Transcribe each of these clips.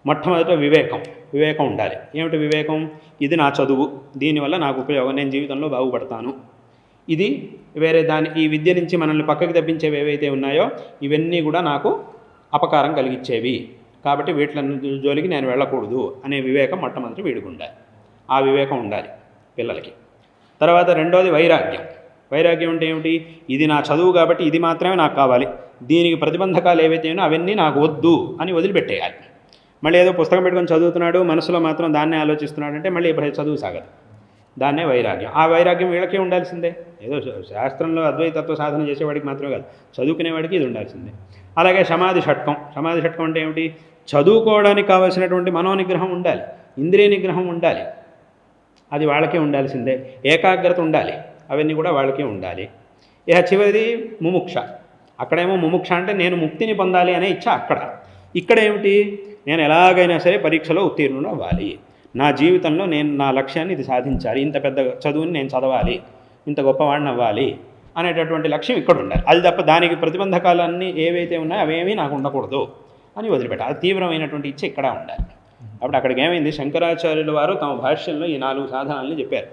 మొట్టమొదట వివేకం ఉండాలి. ఏమిటి వివేకం? ఇది నా చదువు, దీనివల్ల నాకు ఉపయోగం, నేను జీవితంలో బాగుపడతాను. ఇది వేరే ఈ విద్య నుంచి మనల్ని పక్కకి తప్పించేవి ఏవైతే ఉన్నాయో ఇవన్నీ కూడా నాకు అపకారం కలిగించేవి, కాబట్టి వీటిని జోలికి నేను వెళ్ళకూడదు అనే వివేకం మొట్టమొదటి వీడికి ఉండాలి. ఆ వివేకం ఉండాలి పిల్లలకి. తర్వాత రెండోది వైరాగ్యం అంటే ఏమిటి? ఇది నా చదువు కాబట్టి ఇది మాత్రమే నాకు కావాలి, దీనికి ప్రతిబంధకాలు ఏవైతే ఉన్నాయో అవన్నీ నాకు వద్దు అని వదిలిపెట్టేయాలి. మళ్ళీ ఏదో పుస్తకం పెట్టుకొని చదువుతున్నాడు, మనసులో మాత్రం దాన్నే ఆలోచిస్తున్నాడు అంటే మళ్ళీ ఇప్పుడు చదువు సాగదు. దాన్నే వైరాగ్యం. ఆ వైరాగ్యం వీళ్ళకే ఉండాల్సిందే. ఏదో శాస్త్రంలో అద్వైతత్వ సాధన చేసేవాడికి మాత్రమే కాదు, చదువుకునేవాడికి ఇది ఉండాల్సిందే. అలాగే సమాధి షట్కం అంటే ఏమిటి? చదువుకోవడానికి కావలసినటువంటి మనోనిగ్రహం ఉండాలి, ఇంద్రియ నిగ్రహం ఉండాలి, అది వాళ్ళకే ఉండాల్సిందే. ఏకాగ్రత ఉండాలి, అవన్నీ కూడా వాళ్ళకే ఉండాలి. ఇక చివరిది ముముక్ష. అక్కడేమో ముముక్ష అంటే నేను ముక్తిని పొందాలి అనే ఇచ్చ. ఇక్కడ ఏమిటి? నేను ఎలాగైనా సరే పరీక్షలో ఉత్తీర్ణుడు అవ్వాలి, నా జీవితంలో నేను నా లక్ష్యాన్ని ఇది సాధించాలి, ఇంత పెద్ద చదువుని నేను చదవాలి, ఇంత గొప్పవాడిని అవ్వాలి అనేటటువంటి లక్ష్యం ఇక్కడ ఉండాలి. అది తప్ప దానికి ప్రతిబంధకాలన్నీ ఏవైతే ఉన్నాయో అవేమీ నాకు ఉండకూడదు అని వదిలిపెట్టాలి. అది తీవ్రమైనటువంటి ఇచ్చ ఇక్కడ ఉండాలి. అప్పుడు అక్కడికి ఏమైంది? శంకరాచార్యుల వారు తమ భాష్యంలో ఈ 4 సాధనాలని చెప్పారు.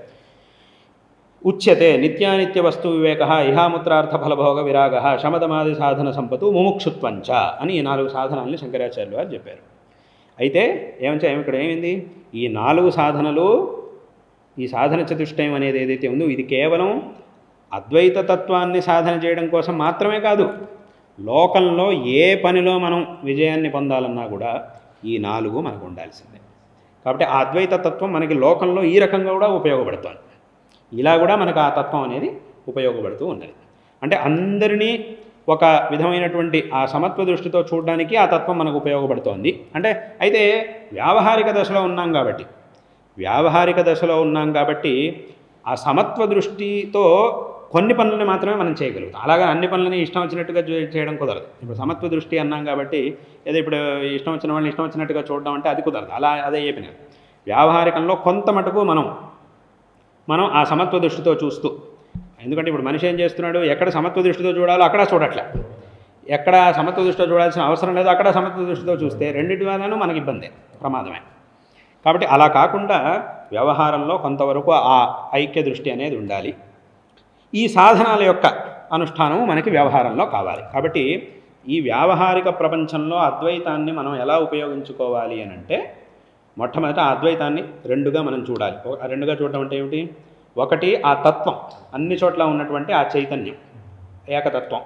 ఉచ్యతే నిత్యానిత్య వస్తు వివేక, ఇహాముత్రార్థ ఫలభోగ విరాగ, శమదమాది సాధన సంపత్తు ముముక్షుత్వంచ అని ఈ 4 సాధనాలని శంకరాచార్యుల వారు చెప్పారు. అయితే ఇక్కడ ఏమైంది? ఈ 4 సాధనలు, ఈ సాధన చతుష్టయం అనేది ఏదైతే ఉందో ఇది కేవలం అద్వైత తత్వాన్ని సాధన చేయడం కోసం మాత్రమే కాదు, లోకంలో ఏ పనిలో మనం విజయాన్ని పొందాలన్నా కూడా ఈ 4 మనకు ఉండాల్సిందే. కాబట్టి ఆ అద్వైత తత్వం మనకి లోకంలో ఈ రకంగా కూడా ఉపయోగపడుతుంది. ఇలా కూడా మనకు ఆ తత్వం అనేది ఉపయోగపడుతూ ఉన్నది. అంటే అందరినీ ఒక విధమైనటువంటి ఆ సమత్వ దృష్టితో చూడడానికి ఆ తత్వం మనకు ఉపయోగపడుతోంది. అయితే వ్యావహారిక దశలో ఉన్నాం కాబట్టి ఆ సమత్వ దృష్టితో కొన్ని పనులని మాత్రమే మనం చేయగలుగుతాం. అలాగే అన్ని పనులని ఇష్టం వచ్చినట్టుగా చేయడం కుదరదు. ఇప్పుడు సమత్వ దృష్టి అన్నాం కాబట్టి ఏదో ఇప్పుడు ఇష్టం వచ్చిన వాళ్ళని ఇష్టం వచ్చినట్టుగా చూడడం అంటే అది కుదరదు. అదే చెప్పినారు. వ్యావహారికంలో కొంత మటుకు మనం ఆ సమత్వ దృష్టితో చూస్తూ, ఎందుకంటే ఇప్పుడు మనిషి ఏం చేస్తున్నాడు? ఎక్కడ సమత్వ దృష్టితో చూడాలో అక్కడ చూడట్లే, ఎక్కడ సమత్వ దృష్టితో చూడాల్సిన అవసరం లేదు అక్కడ సమత్వ దృష్టితో చూస్తే రెండింటి వలన మనకి ఇబ్బందే, ప్రమాదమే. కాబట్టి అలా కాకుండా వ్యవహారంలో కొంతవరకు ఆ ఐక్య దృష్టి అనేది ఉండాలి. ఈ సాధనాల యొక్క అనుష్ఠానం మనకి వ్యవహారంలో కావాలి. కాబట్టి ఈ వ్యావహారిక ప్రపంచంలో అద్వైతాన్ని మనం ఎలా ఉపయోగించుకోవాలి అని అంటే, మొట్టమొదట ఆ అద్వైతాన్ని రెండుగా మనం చూడాలి. రెండుగా చూడటం అంటే ఏమిటి? ఒకటి ఆ తత్వం, అన్ని చోట్ల ఉన్నటువంటి ఆ చైతన్యం, ఏకతత్వం.